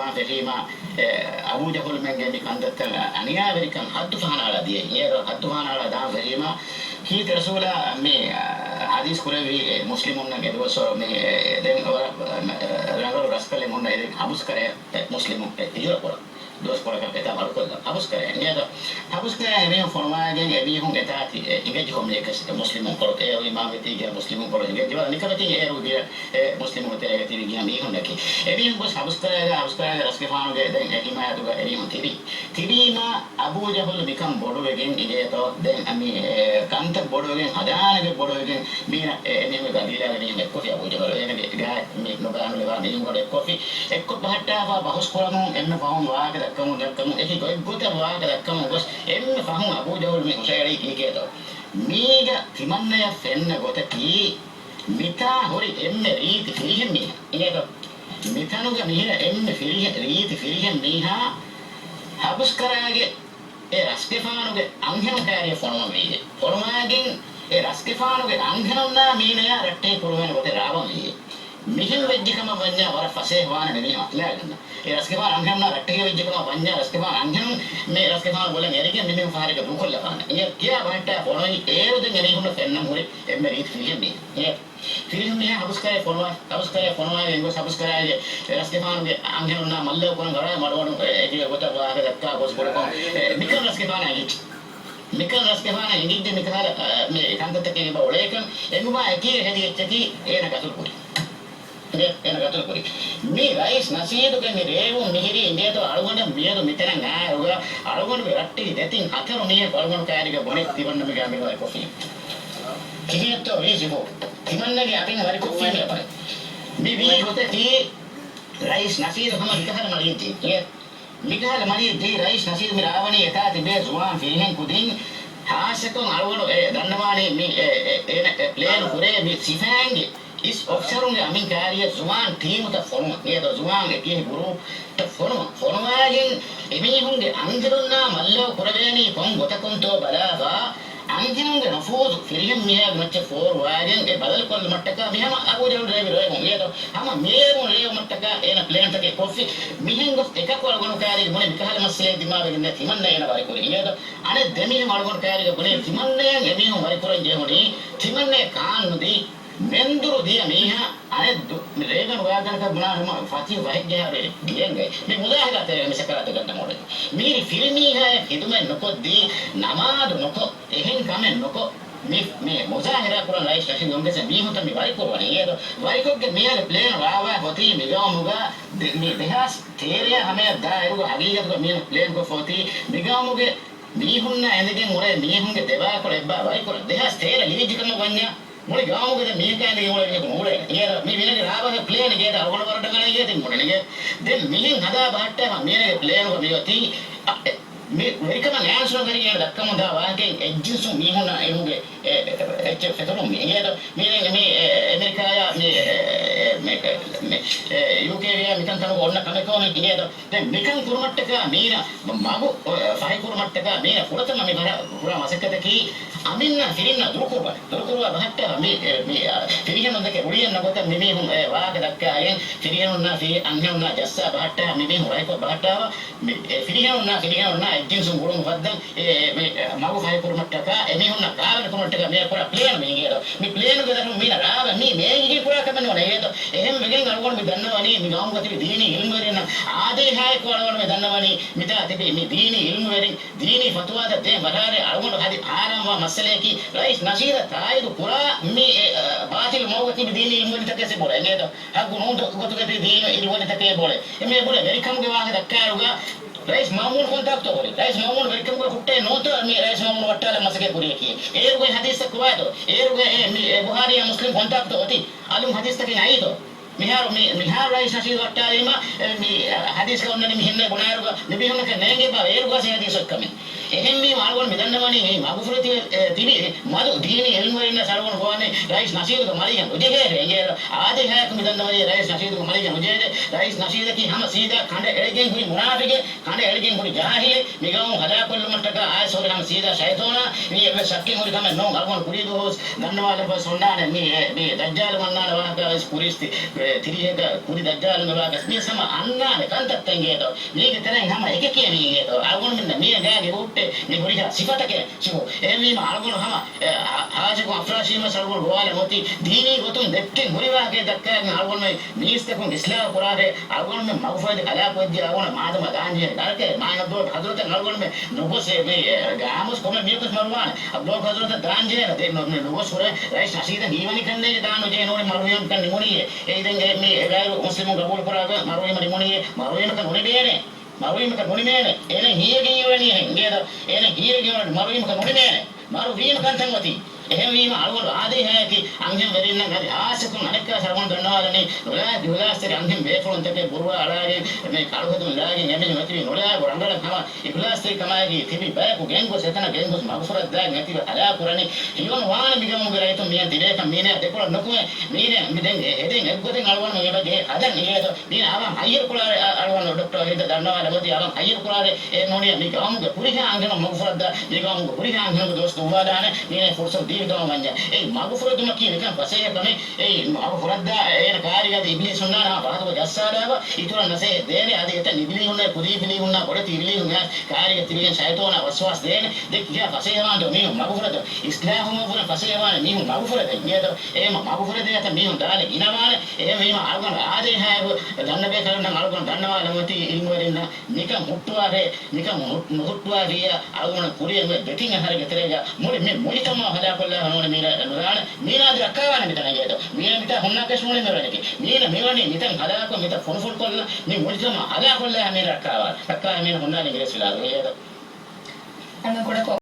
zuan ferima Abu Jahal menge mi kandatal aniya amerikan haddu fahanala diye yero haddu fahanala da ferima ki rasula me hadis kurevi muslimun na gedo so me den rangalo raskale monna habus kare muslimun ijura pora dos por acá está mal con habus kare ngedo habus kare me forma gen ebi hun etati ingeji komne kes muslimun ko e imam ti ge muslimun ko ingeji wala nikabati e ru dia muslimun te ge ti ge mi hun naki ebi hun bos habus kare raske faanu ge den eki ma tu ge ebi hun tibi ma Abu Jahal bikam bodu gen ige to den ami kanta bodu gen hadana ge bodu gen mina eni me gadila ge me kofi Abu Jahal ge ga me no ga me ga me hun ko kofi ekko bahatta ba bahus koramu enna paum wa ge kamu eki gota wa ga kamu bos emme fahu Abu Jahal me usayari ki to miga timanna fenna gota ki mita hori emme riti firihen mi inedo mitanu ga mihira emme firihen riti firihen miha habus karage e raskefanu ge anghenu kariya forma mi forma gen e raskefanu ge anghenu na mineya ratte kurwen gote rawa mi Mihin වෙජ්ජකම වඤ්ඤා වර ෆසේ හවාන නෙමෙයි අත්ලාගන්න ඒ රස්කේපාන අංගම්නා රට්ටේ වෙජ්ජකම වඤ්ඤා රස්කේපාන අංගම් මේ රස්කේපාන වලින් එරිගෙන මෙන්න ෆාරික දුකොල්ල පාන ඒ කියා වහට පොනයි ඒරුදෙන් එරිහුන ෆෙන්නම් හොරි එම්මෙ රීත් ෆිලියම් මේ ෆිලියම් මේ හබස්කරේ ෆොනවා එංගොස් හබස්කරාගේ රස්කේපානගේ අංගම්නා මල්ල කොන ගරා මඩවණු ඒක කොට වාහක දක්කා ගොස් බොලකෝ මිකන් රස්කේපාන ඇයි මිකන් රස්කේපාන ඉංගිද්ද මිකහල මේ කන්දතකේ බෝලේකන් එංගුමා එකී හැදිච්චකි ඒන කසුල් පුරි ena gatul kuri mi rais nasidu ke mi revu mihiri india to alugona miedu mitena nga uga alugona be ratti detin hataru ne alugona kaari ge bonek tibanna me ga me ga kofi kihetto risibo tibanna ge apin wari kofi me apare mi vi hote ti rais nasidu hama mikahal maliti ye mikahal maliti rais nasidu mi ravani eta tibe zuan fihen kudin hasakon alugona dannawani mi plane kure mi sifange is officerunge amin kariya zuwan team ta forma neda zuwan ge ki group ta forma gen emihunge anjirunna mallo kuraveni kon gotakunto balava anjirunge nafuz firiyam miha macce for wagen e badal kol mattaka mihama Abu Jahal driver e ngedo ama meeru rew mattaka ena plane take coffee mihengo ekakol gonu kari mone mikahal masse dimaga ginne timanna ena bari kuri ngedo ane demi malgon kari ge bone timanna emihun bari kuran je honi timanne kaanudi Menduru dia miha ane regan wagan ka buna huma fati wahige hare dienge me mudahara tere me sakara te ganna mode miri filmi hai hidume noko di namadu noko ehen kame noko me muzahara kuran rai shashi gomge se mi hota mi wari ko wani yedo wari ko ke me ale plane rawa hoti me gamuga me dehas tere hame da erugo hagiga ko me plane ko foti me gamuge mi hunna endegen ore mi hunge deva ko lebba wari ko dehas tere livijikama wanya මොලේ ගාමුකද මේකනේ මොලේ මේක මොලේ ඊයර මේ විනගේ රාවගේ plane එකේ අරගෙන වරට ගන්න ගියේ තින් මොලේ නේ දැන් මිහින් හදා බහට්ට මේ ප්ලේන් එක මේවති මේ වෙරිකම නෑන්සර් කරියේ දක්කම දා වාගේ එජ්ජුසු මිහුන එමුගේ එච් ෆෙතරු මේ ඊයර මේ ඇමරිකාය මේ යුකේ විය මිකන් තන ඔන්න කමකෝනේ ඊයර දැන් මිකන් කුරුමට්ටක මීන මගු ෆයි කුරුමට්ටක මීන පුරතම මේ බර පුරා මසකතකී අමින්න සිරින්න දුරුකුරුව බහට්ට මේ සිරිහන දෙක උලියන්න කොට මිමිහුන් වාගේ දක්කායෙන් සිරිහනුන්න අංගනුන්න ජස්සා බහට්ට මිමිහුන් රයිකෝ බහට්ටව සිරිහනුන්න එජ්ජින්සු ගුරු මොකද්ද මේ මගු ෆයි කුරුමට්ටක එමිහුන්න කාවන කුරුමට්ටක මේ පුරා ප්ලේන් මේ ගේද මේ ප්ලේන් එක දරන මීන රාව මේ ගිහි පුරා කමන්නේ නේද එහෙම මෙගෙන් අරගෙන මේ දන්නවනේ මේ ගාමු ගතිවි දීනි ඉල්ම වෙරෙන ආදී හාය කොරවන මේ දන්නවනේ මිතා තිබි මේ දීනි ඉල්ම වෙරින් දීනි ෆතුවාද තේ බරාරේ අරගෙන හදි ආරම්ව මසලේකි රයිස් නසීර තායිදු පුරා මේ බාතිල් මොගති දීනි ඉල්ම වෙරින් තකසේ බොල නේද හගු නෝන්ද ගොතුකේ දීනි ඉල්ම වෙරින් තකේ බොල එමේ බොල වෙරිකම් ගේ වාගේ දක්කාරුගා rais mamun kontak to rais mamun welcome ko kutte no to mi rais mamun wattala masake puriye ki eruge hadis ko wato eruge mi buhari ya muslim kontak to oti alum hadis take nai to mihar rais nasi wattala ma mi hadis ko onnani mi hinne bonaruga nibi honne ke nenge ba eruge se hadis kami එහෙන් මේ මාර්ගවල මෙදන්නවනේ මේ මගුෆුරති තිබි මදු දීනි එල්ම වෙන්න සරවන ගෝන්නේ rice නසීදුක මලියන් උදේ එංගේ ආදී හැක මෙදන්නවනේ rice නසීදුක මලියන් උදේ rice නසීද කි හැම සීදා කඳ එල්ගෙන් හුරි මුනාෆිගේ කඳ එල්ගෙන් හුරි ජාහිලේ මිගම් හදා කොල්ලමටක ආයසෝර හැම සීදා ෂයිතෝනා මේ එබ්බ ශක්කේ හුරි කම නෝ අරගොන කුරිය දෝස් දන්නවාල බ සොන්නානේ මේ දජ්ජාල මන්නාල වාහක පුරිස්ති තිරියක කුරි දජ්ජාල නවාක මේ සම අන්නානේ කන්තත් එංගේතෝ මේක තරන් හැම එක කියනීගේතෝ අරගොන මෙන්න මේ ගාගේ උට්ටේ මේ හුරි සිෆතක සිවෝ එමේ අරගොන හැම ආජකෝ අෆ්‍රාෂීම සරගොන ගෝවාල මොති දීනි ගොතුන් දෙක්කේ හුරි වාගේ දක්කයන් අරගොන මේ මිස්තකුන් ඉස්ලාම කුරාරේ අරගොන මේ මග්ෆයිද කලාපොද්දී අරගොන මාදම දාන්ජේ දරකේ මානබ්බෝ හදරත අරගොන මේ නොබොසේ මේ ගාමස් කොම මියකස් මරුවාන අබ්බෝ හදරත දාන්ජේ දෙන්න නොබොස් හොර රයිස් නසීද නීවනි කන්නේ දානෝ ජේනෝනේ මරුයම් කන්නේ මොනියේ ඒ දෙංගේ මේ ඒගාරු මුස්ලිමුන් ගබෝල් කරාග මරුයම මොනියේ මරුයම කන්නේ බේනේ මරුවීමක මොනිමේනේ එන හීයගේ යවණිය හංගේද එන හීයගේ යවණ මරුවීමක මොනිමේනේ මරු වීම කන්තන්වති එහෙම වීම අලවල ආදී හැකි අංගෙන් වෙරින්න නැති ආසකුන් අනෙක් සරවණ දන්නවාලනේ නොලා දුලාස්තරේ අංගෙන් වේෆොන් තකේ බොරුව අලාගේ මේ කලහතුන් ලාගේ යන්නේ නැති නොලා වරංගල කම ඉබ්ලාස්තරේ කමයි තිබි බයකු ගෙන්ගොස් එතන ගෙන්ගොස් මගුසරත් දාග නැතිව අලා පුරණි හියොන් වාන මිගම ගරයිතු මිය දිරේක මීනේ දෙකොල නොකුවේ මීනේ මිදෙන් එදෙන් එක්ගොතෙන් අලවන මේ බගේ හදන් නේද මේ ආවම් අයියර කුලාරේ අලවන ડોක්ටර් හිට දන්නවාල මොති ආවම් අයියර කුලාරේ ඒ නොනිය මිගම පුරිහා අංගන මගුසරත් දා මිගම පුරිහා අංගන දොස් දුවාදාන මීනේ ෆොර්සෝ දීවිදම වංජා ඒ මගුෆුරදුම කියන එක පසේ තමයි ඒ මගුෆුරද්දා එන කාරියද ඉබ්ලිස් උන්නානා බාදව ජස්සාදාව ඊතුර නැසේ දේනේ අද එත නිබිලි උන්නේ පුදී පිලි උන්නා පොඩ තිරිලි උන්නා කාරිය තිරියෙන් සයතෝන වස්වාස් දේන දෙක් කියා පසේ යවන්න මේ මගුෆුරද ඉස්ලාම මොන පසේ යවන්න මේ මගුෆුරද නේද ඒ මගුෆුරද යත මේ දාලේ ඉනවාන ඒ මේම අල්ගොන ආදේ හැව දන්න බේ කරන අල්ගොන දන්නවා ලමති ඉල්මවරින්න නික මුට්ටුවාරේ නික මුට්ටුවාරිය අල්ගොන කුරිය දෙකින් හරිය තරේග මොලි මේ මොලිතම හදා කොල්ලා හනෝනේ මේ නුරාන මීනාද රක්කාවන මිතන ගේතෝ මීන මිත හොන්නා කෙස්මෝනේ මෙරණකි මීන මෙවනේ මිතන් හදාකෝ මිත ෆොන් ෆොන් කොල්ල මේ මොලිතම හදා කොල්ලා මේ රක්කාවා රක්කාව මේ හොන්නා නේ ගේසිලා ගේතෝ අන්න කොට